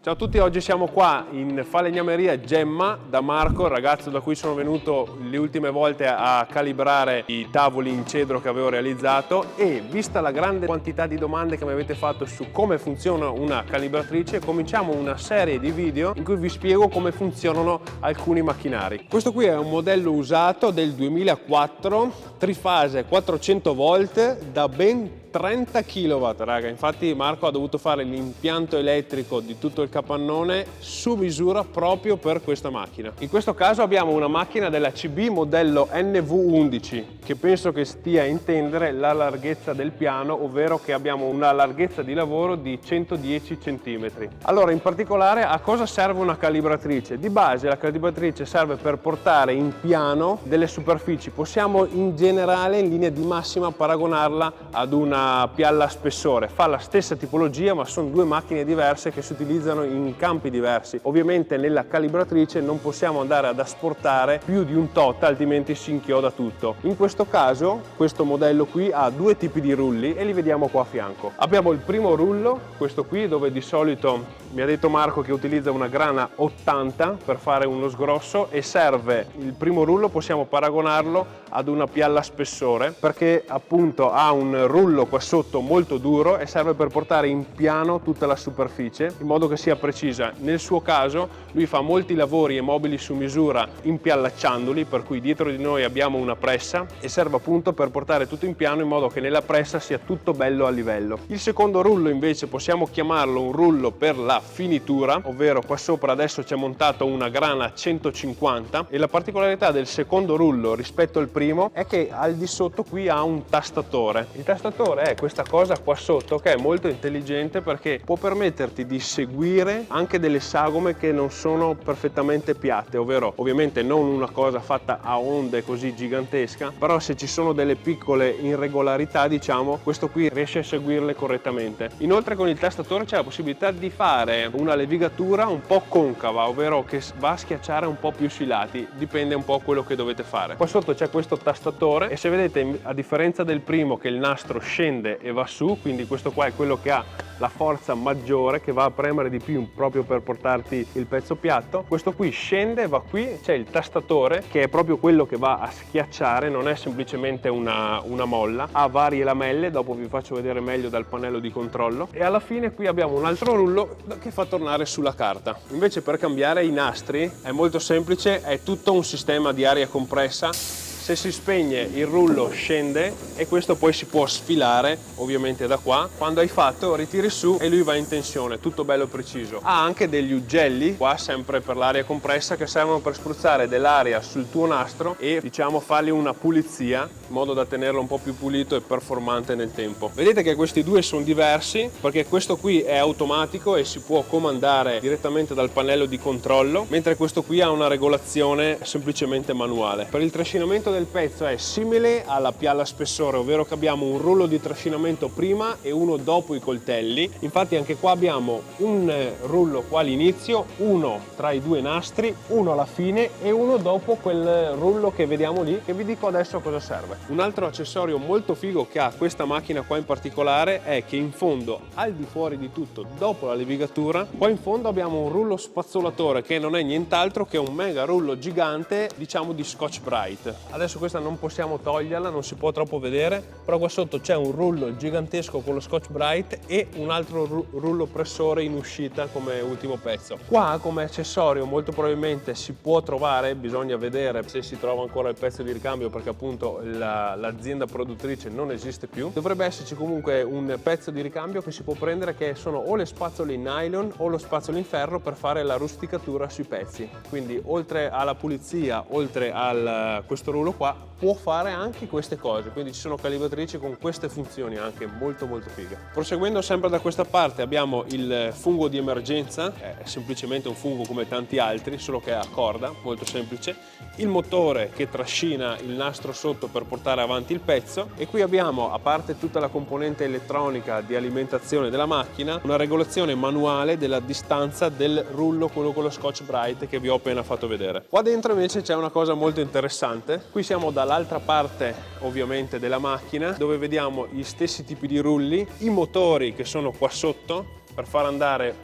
Ciao a tutti, oggi siamo qua in falegnameria Gemma da Marco, il ragazzo da cui sono venuto le ultime volte a calibrare i tavoli in cedro che avevo realizzato, e vista la grande quantità di domande che mi avete fatto su come funziona una calibratrice, cominciamo una serie di video in cui vi spiego come funzionano alcuni macchinari. Questo qui è un modello usato del 2004, trifase 400 volt da ben 30 kW, raga. Infatti Marco ha dovuto fare l'impianto elettrico di tutto il capannone su misura proprio per questa macchina. In questo caso abbiamo una macchina della CB modello NV11 che penso che stia a intendere la larghezza del piano, ovvero che abbiamo una larghezza di lavoro di 110 cm. Allora, in particolare a cosa serve una calibratrice? Di base la calibratrice serve per portare in piano delle superfici. Possiamo in generale, in linea di massima, paragonarla ad una pialla a spessore. Fa la stessa tipologia, ma sono due macchine diverse che si utilizzano in campi diversi. Ovviamente nella calibratrice non possiamo andare ad asportare più di un tot, altrimenti si inchioda tutto. In questo caso questo modello qui ha due tipi di rulli e li vediamo qua a fianco. Abbiamo il primo rullo, questo qui, dove di solito mi ha detto Marco che utilizza una grana 80 per fare uno sgrosso, e serve, il primo rullo possiamo paragonarlo ad una pialla a spessore perché appunto ha un rullo qua sotto molto duro e serve per portare in piano tutta la superficie in modo che sia precisa. Nel suo caso lui fa molti lavori e mobili su misura impiallacciandoli, per cui dietro di noi abbiamo una pressa e serve appunto per portare tutto in piano in modo che nella pressa sia tutto bello a livello. Il secondo rullo invece possiamo chiamarlo un rullo per la finitura, ovvero qua sopra adesso c'è montato una grana 150, e la particolarità del secondo rullo rispetto al primo è che al di sotto qui ha un tastatore. Il tastatore è questa cosa qua sotto che è molto intelligente perché può permetterti di seguire anche delle sagome che non sono perfettamente piatte, ovvero ovviamente non una cosa fatta a onde così gigantesca, però se ci sono delle piccole irregolarità, diciamo, questo qui riesce a seguirle correttamente. Inoltre con il tastatore c'è la possibilità di fare una levigatura un po' concava, ovvero che va a schiacciare un po' più sui lati, dipende un po' quello che dovete fare. Qua sotto c'è questo tastatore e se vedete, a differenza del primo che il nastro scende e va su, quindi questo qua è quello che ha la forza maggiore, che va a premere di più proprio per portarti il pezzo piatto, questo qui scende, va qui, c'è il tastatore che è proprio quello che va a schiacciare, non è semplicemente una molla, ha varie lamelle, dopo vi faccio vedere meglio dal pannello di controllo, e alla fine qui abbiamo un altro rullo che fa tornare sulla carta. Invece per cambiare i nastri è molto semplice, è tutto un sistema di aria compressa. Se si spegne il rullo scende e questo poi si può sfilare ovviamente da qua. Quando hai fatto ritiri su e lui va in tensione, tutto bello preciso. Ha anche degli ugelli qua, sempre per l'aria compressa, che servono per spruzzare dell'aria sul tuo nastro e diciamo fargli una pulizia in modo da tenerlo un po' più pulito e performante nel tempo. Vedete che questi due sono diversi perché questo qui è automatico e si può comandare direttamente dal pannello di controllo, mentre questo qui ha una regolazione semplicemente manuale. Per il trascinamento del pezzo è simile alla pialla a spessore, ovvero che abbiamo un rullo di trascinamento prima e uno dopo i coltelli. Infatti anche qua abbiamo un rullo qua all'inizio, uno tra i due nastri, uno alla fine e uno dopo quel rullo che vediamo lì, che vi dico adesso a cosa serve. Un altro accessorio molto figo che ha questa macchina qua in particolare è che in fondo, al di fuori di tutto, dopo la levigatura, qua in fondo abbiamo un rullo spazzolatore che non è nient'altro che un mega rullo gigante, diciamo di Scotch-Brite. Adesso questa non possiamo toglierla, non si può troppo vedere, però qua sotto c'è un rullo gigantesco con lo Scotch-Brite e un altro rullo pressore in uscita come ultimo pezzo. Qua come accessorio molto probabilmente si può trovare, bisogna vedere se si trova ancora il pezzo di ricambio perché appunto l'azienda produttrice non esiste più. Dovrebbe esserci comunque un pezzo di ricambio che si può prendere, che sono o le spazzole in nylon o lo spazzolo in ferro per fare la rusticatura sui pezzi. Quindi oltre alla pulizia, oltre a questo rullo qua, può fare anche queste cose, quindi ci sono calibratrici con queste funzioni anche molto fighe. Proseguendo sempre da questa parte abbiamo il fungo di emergenza, è semplicemente un fungo come tanti altri, solo che è a corda, molto semplice, il motore che trascina il nastro sotto per portare avanti il pezzo, e qui abbiamo, a parte tutta la componente elettronica di alimentazione della macchina, una regolazione manuale della distanza del rullo, quello con lo Scotch-Brite che vi ho appena fatto vedere. Qua dentro invece c'è una cosa molto interessante, qui siamo dall'altra parte ovviamente della macchina, dove vediamo gli stessi tipi di rulli, i motori che sono qua sotto, per far andare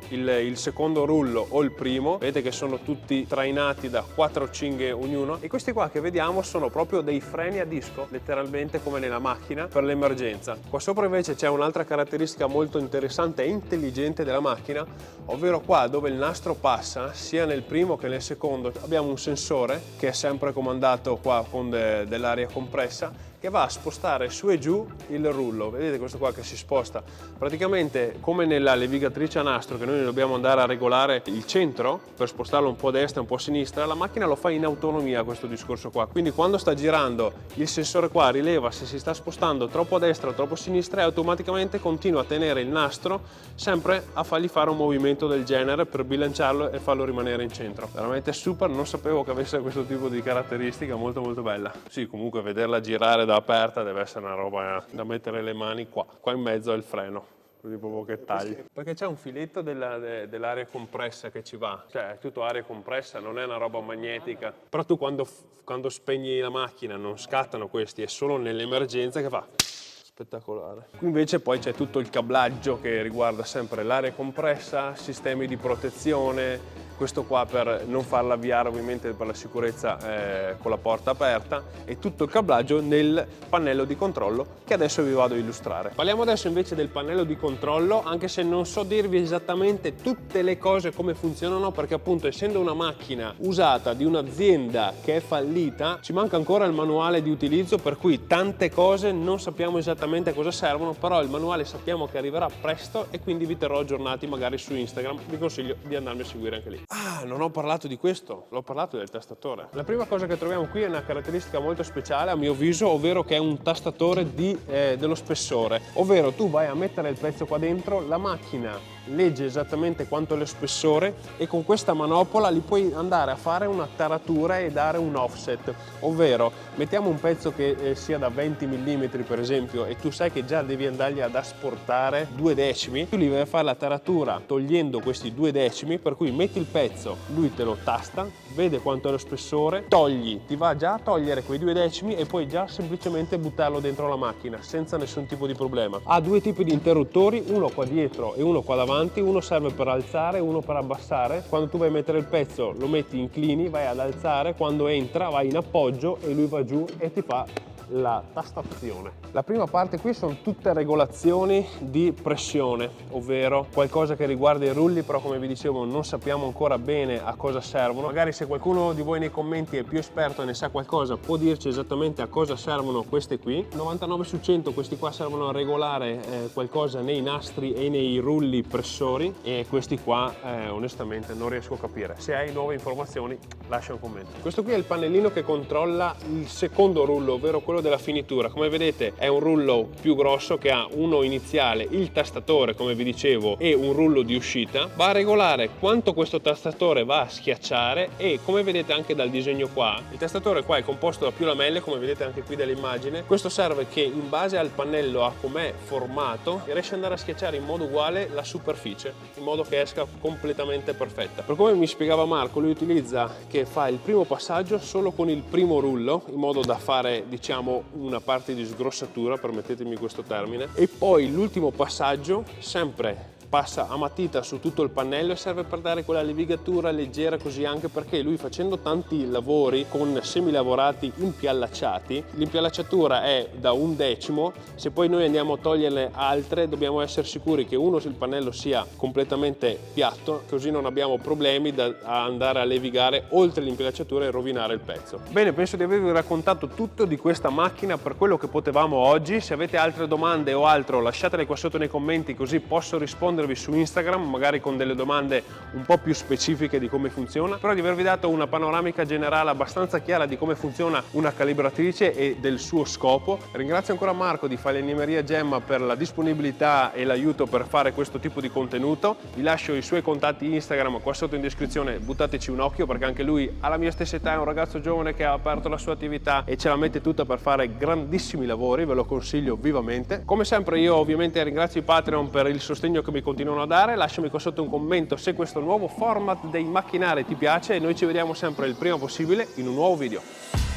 il secondo rullo o il primo. Vedete che sono tutti trainati da 4 cinghie ognuno, e questi qua che vediamo sono proprio dei freni a disco, letteralmente come nella macchina per l'emergenza. Qua sopra invece c'è un'altra caratteristica molto interessante e intelligente della macchina, ovvero qua dove il nastro passa, sia nel primo che nel secondo, abbiamo un sensore che è sempre comandato qua con dell'aria compressa, che va a spostare su e giù il rullo. Vedete questo qua che si sposta praticamente come nella levigatrice a nastro, che noi dobbiamo andare a regolare il centro per spostarlo un po' a destra, un po' a sinistra. La macchina lo fa in autonomia questo discorso qua, quindi quando sta girando il sensore qua rileva se si sta spostando troppo a destra o troppo a sinistra, e automaticamente continua a tenere il nastro sempre a fargli fare un movimento del genere per bilanciarlo e farlo rimanere in centro. Veramente super, non sapevo che avesse questo tipo di caratteristica, molto molto bella. Sì, comunque vederla girare da aperta deve essere una roba da mettere le mani qua in mezzo al freno, così proprio che tagli. Perché c'è un filetto dell'aria compressa che ci va, cioè è tutto aria compressa, non è una roba magnetica. Però tu quando spegni la macchina non scattano questi, è solo nell'emergenza che fa. Spettacolare. Qui invece poi c'è tutto il cablaggio che riguarda sempre l'aria compressa, sistemi di protezione, questo qua per non farla avviare ovviamente per la sicurezza con la porta aperta, e tutto il cablaggio nel pannello di controllo che adesso vi vado a illustrare. Parliamo adesso invece del pannello di controllo, anche se non so dirvi esattamente tutte le cose come funzionano, perché appunto essendo una macchina usata di un'azienda che è fallita ci manca ancora il manuale di utilizzo, per cui tante cose non sappiamo esattamente a cosa servono, però il manuale sappiamo che arriverà presto e quindi vi terrò aggiornati magari su Instagram. Vi consiglio di andarmi a seguire anche lì. Ah, non ho parlato di questo, l'ho parlato del tastatore. La prima cosa che troviamo qui è una caratteristica molto speciale a mio avviso, ovvero che è un tastatore dello spessore, ovvero tu vai a mettere il pezzo qua dentro, la macchina legge esattamente quanto è lo spessore e con questa manopola li puoi andare a fare una taratura e dare un offset, ovvero mettiamo un pezzo che sia da 20 mm per esempio, e tu sai che già devi andargli ad asportare 2 decimi, tu li vai a fare la taratura togliendo questi 2 decimi, per cui metti il pezzo, lui te lo tasta, vede quanto è lo spessore, togli, ti va già a togliere quei 2 decimi e puoi già semplicemente buttarlo dentro la macchina senza nessun tipo di problema. Ha 2 tipi di interruttori, uno qua dietro e uno qua davanti, uno serve per alzare, uno per abbassare. Quando tu vai a mettere il pezzo lo metti inclini, vai ad alzare, quando entra vai in appoggio e lui va giù e ti fa la tastazione. La prima parte qui sono tutte regolazioni di pressione, ovvero qualcosa che riguarda i rulli, però come vi dicevo non sappiamo ancora bene a cosa servono. Magari se qualcuno di voi nei commenti è più esperto e ne sa qualcosa può dirci esattamente a cosa servono queste qui. 99 su 100 questi qua servono a regolare qualcosa nei nastri e nei rulli pressori, e questi qua onestamente non riesco a capire. Se hai nuove informazioni lascia un commento. Questo qui è il pannellino che controlla il secondo rullo, ovvero quello della finitura. Come vedete è un rullo più grosso che ha uno iniziale, il tastatore come vi dicevo, e un rullo di uscita. Va a regolare quanto questo tastatore va a schiacciare, e come vedete anche dal disegno qua, il tastatore qua è composto da più lamelle, come vedete anche qui dall'immagine. Questo serve che in base al pannello, a com'è formato, riesce ad andare a schiacciare in modo uguale la superficie, in modo che esca completamente perfetta. Per come mi spiegava Marco, lui utilizza che fa il primo passaggio solo con il primo rullo, in modo da fare diciamo una parte di sgrossatura, permettetemi questo termine, e poi l'ultimo passaggio sempre passa a matita su tutto il pannello e serve per dare quella levigatura leggera, così anche perché lui, facendo tanti lavori con semilavorati impiallacciati, l'impiallacciatura è da 1 decimo. Se poi noi andiamo a toglierle altre dobbiamo essere sicuri che il pannello sia completamente piatto, così non abbiamo problemi da andare a levigare oltre l'impiallacciatura e rovinare il pezzo. Bene, penso di avervi raccontato tutto di questa macchina per quello che potevamo oggi. Se avete altre domande o altro lasciatele qua sotto nei commenti, così posso rispondere su Instagram, magari con delle domande un po' più specifiche di come funziona, però di avervi dato una panoramica generale abbastanza chiara di come funziona una calibratrice e del suo scopo. Ringrazio ancora Marco di Falegnameria Gemma per la disponibilità e l'aiuto per fare questo tipo di contenuto. Vi lascio i suoi contatti Instagram qua sotto in descrizione, buttateci un occhio perché anche lui alla mia stessa età è un ragazzo giovane che ha aperto la sua attività e ce la mette tutta per fare grandissimi lavori, ve lo consiglio vivamente. Come sempre io ovviamente ringrazio i Patreon per il sostegno che mi continuano a dare. Lasciami qua sotto un commento se questo nuovo format dei macchinari ti piace, e noi ci vediamo sempre il prima possibile in un nuovo video.